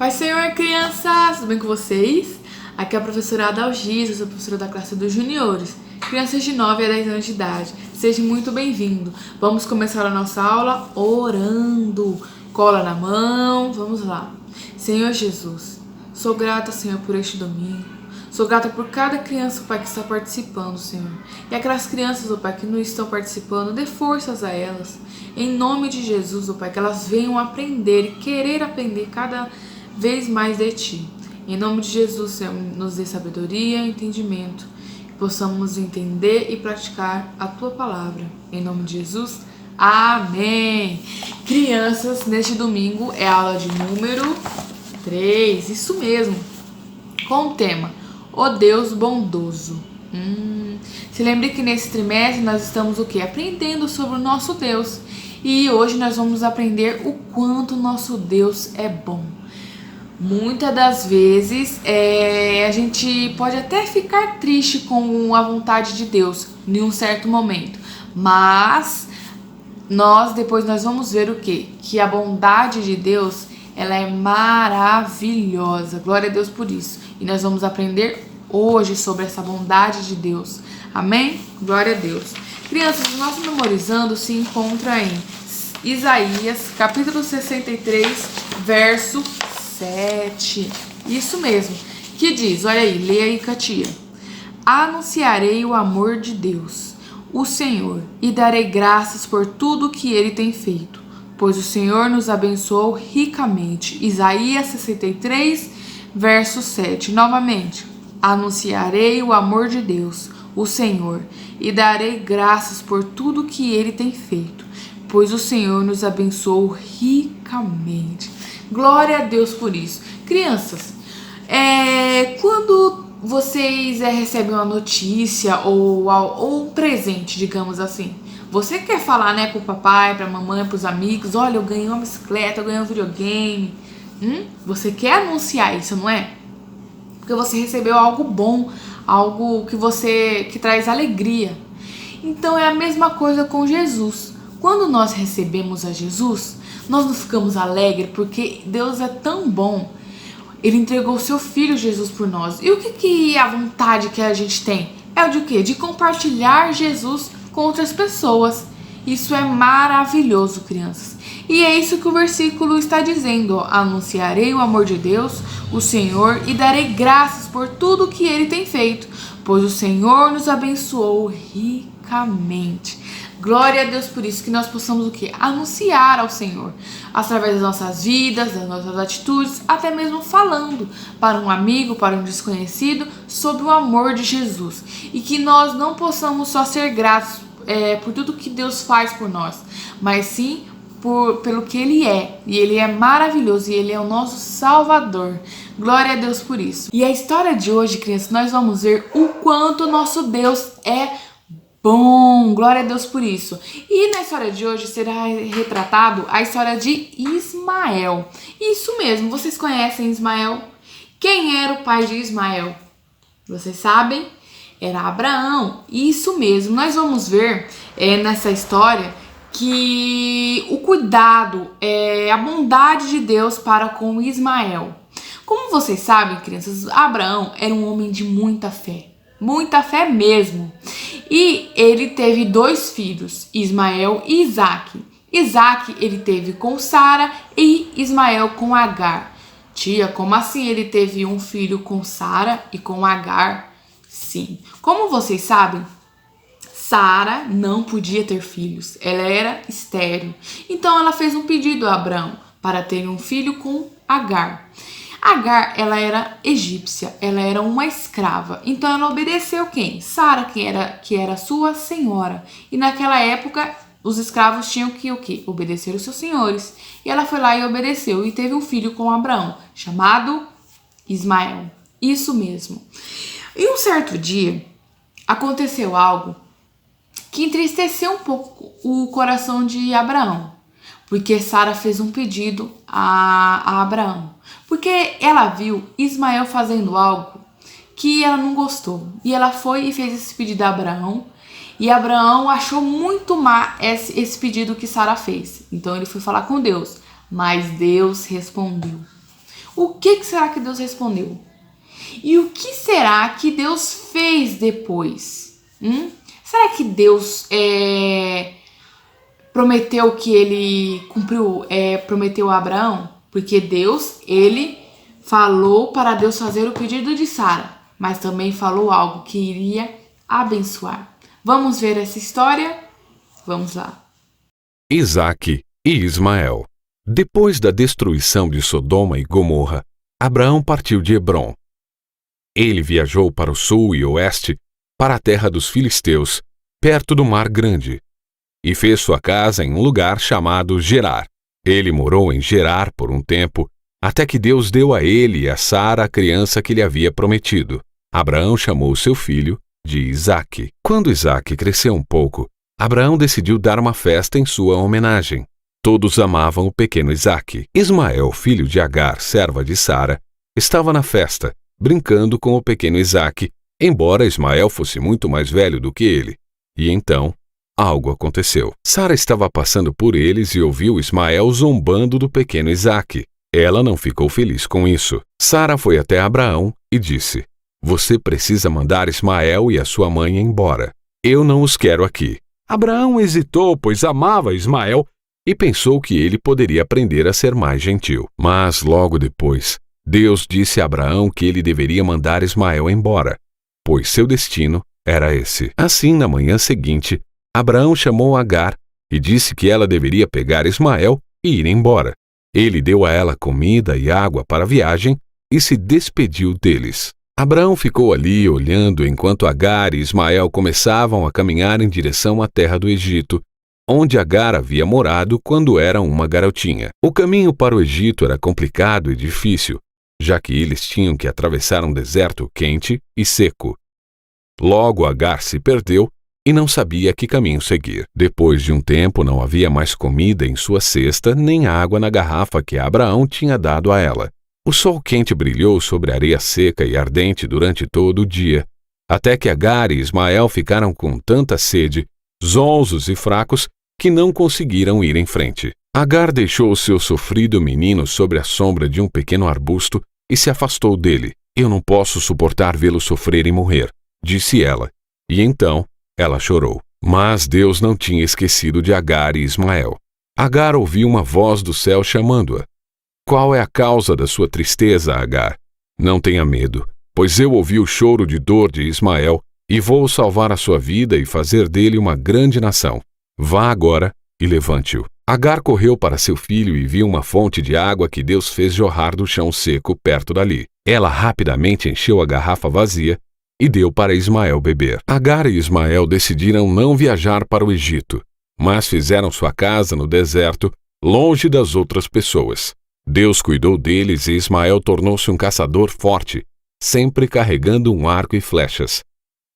Pai Senhor, crianças, tudo bem com vocês? Aqui é a professora Adalgisa, sou professora da classe dos juniores, crianças de 9 a 10 anos de idade. Seja muito bem-vindo. Vamos começar a nossa aula orando. Cola na mão, vamos lá. Senhor Jesus, sou grata, Senhor, por este domingo. Sou grata por cada criança, Pai, que está participando, Senhor. E aquelas crianças, Pai, que não estão participando, dê forças a elas. Em nome de Jesus, Pai, que elas venham aprender e querer aprender cada vez mais de Ti. Em nome de Jesus, Senhor, nos dê sabedoria e entendimento. Que possamos entender e praticar a Tua palavra. Em nome de Jesus, amém. Crianças, neste domingo é a aula de número 3, isso mesmo, com o tema O Deus Bondoso. Se lembre que nesse trimestre nós estamos o quê? Aprendendo sobre o nosso Deus. E hoje nós vamos aprender o quanto o nosso Deus é bom. Muitas das vezes a gente pode até ficar triste com a vontade de Deus em um certo momento. Mas depois nós vamos ver o quê? Que a bondade de Deus, ela é maravilhosa. Glória a Deus por isso. E nós vamos aprender hoje sobre essa bondade de Deus. Amém? Glória a Deus. Crianças, o nosso memorizando se encontra em Isaías, capítulo 63, verso 7. Isso mesmo. Que diz, olha aí, leia aí, Katia. Anunciarei o amor de Deus, o Senhor, e darei graças por tudo que Ele tem feito, pois o Senhor nos abençoou ricamente. Isaías 63, verso 7. Novamente. Anunciarei o amor de Deus, o Senhor, e darei graças por tudo que Ele tem feito, pois o Senhor nos abençoou ricamente. Glória a Deus por isso. Crianças, quando vocês recebem uma notícia ou um presente, digamos assim, você quer falar, né, pro papai, pra mamãe, pros amigos, olha, eu ganhei uma bicicleta, eu ganhei um videogame. Você quer anunciar isso, não é? Porque você recebeu algo bom, algo que traz alegria. Então é a mesma coisa com Jesus. Quando nós recebemos a Jesus, nós não ficamos alegres porque Deus é tão bom. Ele entregou o seu Filho Jesus por nós. E o que é a vontade que a gente tem? É o de quê? De compartilhar Jesus com outras pessoas. Isso é maravilhoso, crianças. E é isso que o versículo está dizendo. Anunciarei o amor de Deus, o Senhor, e darei graças por tudo que Ele tem feito, pois o Senhor nos abençoou ricamente. Glória a Deus por isso, que nós possamos o quê? Anunciar ao Senhor, através das nossas vidas, das nossas atitudes, até mesmo falando para um amigo, para um desconhecido, sobre o amor de Jesus. E que nós não possamos só ser gratos por tudo que Deus faz por nós, mas sim pelo que Ele é. E Ele é maravilhoso, e Ele é o nosso Salvador. Glória a Deus por isso. E a história de hoje, crianças, nós vamos ver o quanto o nosso Deus é bom. Glória a Deus por isso. E na história de hoje será retratado a história de Ismael. Isso mesmo, vocês conhecem Ismael? Quem era o pai de Ismael? Vocês sabem? Era Abraão. Isso mesmo, nós vamos ver nessa história que o cuidado, a bondade de Deus para com Ismael. Como vocês sabem, crianças, Abraão era um homem de muita fé mesmo. E ele teve 2 filhos, Ismael e Isaque. Isaque ele teve com Sara e Ismael com Agar. Tia, como assim ele teve um filho com Sara e com Agar? Sim, como vocês sabem, Sara não podia ter filhos, ela era estéril. Então ela fez um pedido a Abraão para ter um filho com Agar. Agar, ela era egípcia, ela era uma escrava. Então ela obedeceu quem? Sara, que era sua senhora. E naquela época, os escravos tinham que o quê? Obedecer os seus senhores. E ela foi lá e obedeceu e teve um filho com Abraão, chamado Ismael. Isso mesmo. E um certo dia, aconteceu algo que entristeceu um pouco o coração de Abraão, porque Sara fez um pedido a Abraão, porque ela viu Ismael fazendo algo que ela não gostou, e ela foi e fez esse pedido a Abraão, e Abraão achou muito má esse pedido que Sara fez. Então ele foi falar com Deus, mas Deus respondeu. O que será que Deus respondeu? E o que será que Deus fez depois? Será que Deus prometeu que ele cumpriu, prometeu a Abraão? Porque Deus, ele falou para Deus fazer o pedido de Sara, mas também falou algo que iria abençoar. Vamos ver essa história? Vamos lá. Isaque e Ismael. Depois da destruição de Sodoma e Gomorra, Abraão partiu de Hebrom. Ele viajou para o sul e oeste, para a terra dos filisteus, perto do Mar Grande, e fez sua casa em um lugar chamado Gerar. Ele morou em Gerar por um tempo, até que Deus deu a ele e a Sara a criança que lhe havia prometido. Abraão chamou seu filho de Isaque. Quando Isaque cresceu um pouco, Abraão decidiu dar uma festa em sua homenagem. Todos amavam o pequeno Isaque. Ismael, filho de Agar, serva de Sara, estava na festa, brincando com o pequeno Isaque, embora Ismael fosse muito mais velho do que ele. E então, algo aconteceu. Sara estava passando por eles e ouviu Ismael zombando do pequeno Isaque. Ela não ficou feliz com isso. Sara foi até Abraão e disse: "Você precisa mandar Ismael e a sua mãe embora. Eu não os quero aqui." Abraão hesitou, pois amava Ismael e pensou que ele poderia aprender a ser mais gentil. Mas logo depois, Deus disse a Abraão que ele deveria mandar Ismael embora, pois seu destino era esse. Assim, na manhã seguinte, Abraão chamou Agar e disse que ela deveria pegar Ismael e ir embora. Ele deu a ela comida e água para a viagem e se despediu deles. Abraão ficou ali olhando enquanto Agar e Ismael começavam a caminhar em direção à terra do Egito, onde Agar havia morado quando era uma garotinha. O caminho para o Egito era complicado e difícil, já que eles tinham que atravessar um deserto quente e seco. Logo Agar se perdeu e não sabia que caminho seguir. Depois de um tempo, não havia mais comida em sua cesta, nem água na garrafa que Abraão tinha dado a ela. O sol quente brilhou sobre a areia seca e ardente durante todo o dia, até que Agar e Ismael ficaram com tanta sede, zonzos e fracos, que não conseguiram ir em frente. Agar deixou o seu sofrido menino sobre a sombra de um pequeno arbusto e se afastou dele. "Eu não posso suportar vê-lo sofrer e morrer", disse ela. E então ela chorou. Mas Deus não tinha esquecido de Agar e Ismael. Agar ouviu uma voz do céu chamando-a. "Qual é a causa da sua tristeza, Agar? Não tenha medo, pois eu ouvi o choro de dor de Ismael e vou salvar a sua vida e fazer dele uma grande nação. Vá agora e levante-o." Agar correu para seu filho e viu uma fonte de água que Deus fez jorrar do chão seco perto dali. Ela rapidamente encheu a garrafa vazia e deu para Ismael beber. Agar e Ismael decidiram não viajar para o Egito, mas fizeram sua casa no deserto, longe das outras pessoas. Deus cuidou deles e Ismael tornou-se um caçador forte, sempre carregando um arco e flechas.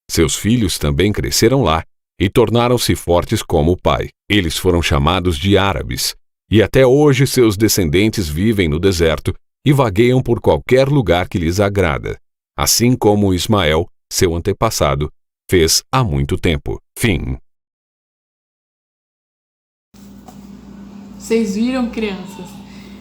Seus filhos também cresceram lá e tornaram-se fortes como o pai. Eles foram chamados de árabes, e até hoje seus descendentes vivem no deserto e vagueiam por qualquer lugar que lhes agrada, assim como Ismael, seu antepassado, fez há muito tempo. Fim. Vocês viram, crianças?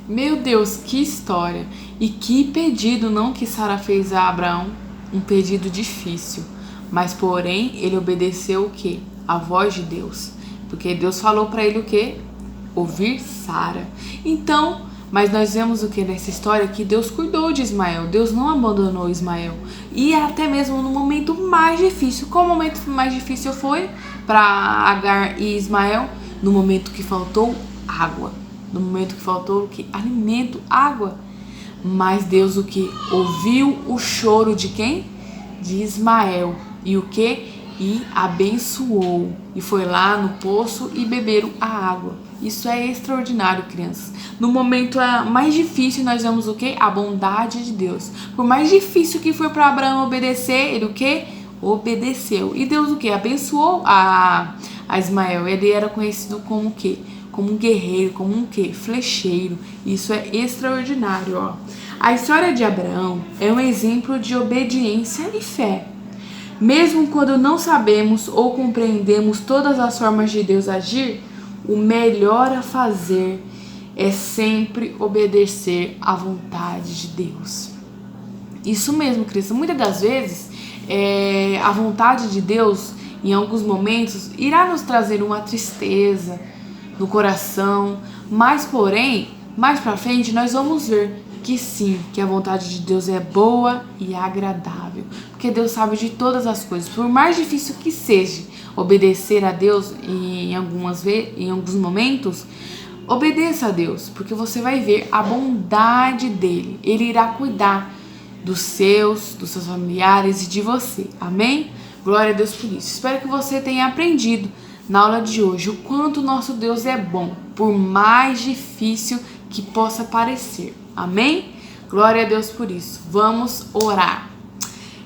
Meu Deus, que história! E que pedido não que Sara fez a Abraão? Um pedido difícil. Mas, porém, ele obedeceu o quê? A voz de Deus. Porque Deus falou para ele o quê? Ouvir Sara. Então, mas nós vemos o que nessa história? Que Deus cuidou de Ismael. Deus não abandonou Ismael. E até mesmo no momento mais difícil. Qual momento mais difícil foi para Agar e Ismael? No momento que faltou água. No momento que faltou o que? Alimento, água. Mas Deus o que? Ouviu o choro de quem? De Ismael. E o que? E abençoou. E foi lá no poço e beberam a água. Isso é extraordinário, crianças. No momento mais difícil, nós vemos o que? A bondade de Deus. Por mais difícil que foi para Abraão obedecer, ele o que? Obedeceu. E Deus o que? Abençoou a Ismael. Ele era conhecido como o quê? Como um guerreiro, como um quê? Flecheiro. Isso é extraordinário, ó. A história de Abraão é um exemplo de obediência e fé. Mesmo quando não sabemos ou compreendemos todas as formas de Deus agir, o melhor a fazer é sempre obedecer à vontade de Deus. Isso mesmo, Cristo. Muitas das vezes, a vontade de Deus, em alguns momentos, irá nos trazer uma tristeza no coração, mas porém, mais pra frente, nós vamos ver que sim, que a vontade de Deus é boa e agradável, porque Deus sabe de todas as coisas. Por mais difícil que seja obedecer a Deus em alguns momentos, obedeça a Deus, porque você vai ver a bondade dele. Ele irá cuidar dos seus familiares e de você. Amém? Glória a Deus por isso. Espero que você tenha aprendido na aula de hoje o quanto nosso Deus é bom, por mais difícil que possa parecer. Amém? Glória a Deus por isso. Vamos orar.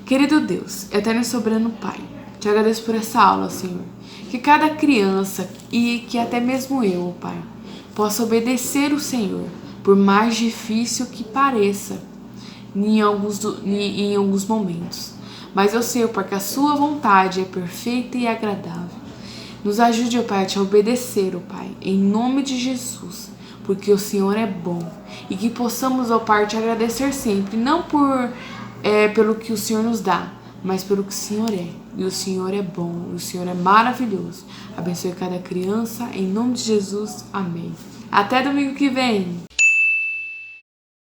Querido Deus, eterno e soberano Pai, te agradeço por essa aula, Senhor. Que cada criança e que até mesmo eu, Pai, possa obedecer o Senhor, por mais difícil que pareça em alguns momentos. Mas eu sei, Pai, que a sua vontade é perfeita e agradável. Nos ajude, ó Pai, a te obedecer, ó Pai, em nome de Jesus, porque o Senhor é bom. E que possamos, ó Pai, te agradecer sempre, não pelo que o Senhor nos dá, mas pelo que o Senhor é. E o Senhor é bom, e o Senhor é maravilhoso. Abençoe cada criança, em nome de Jesus. Amém. Até domingo que vem.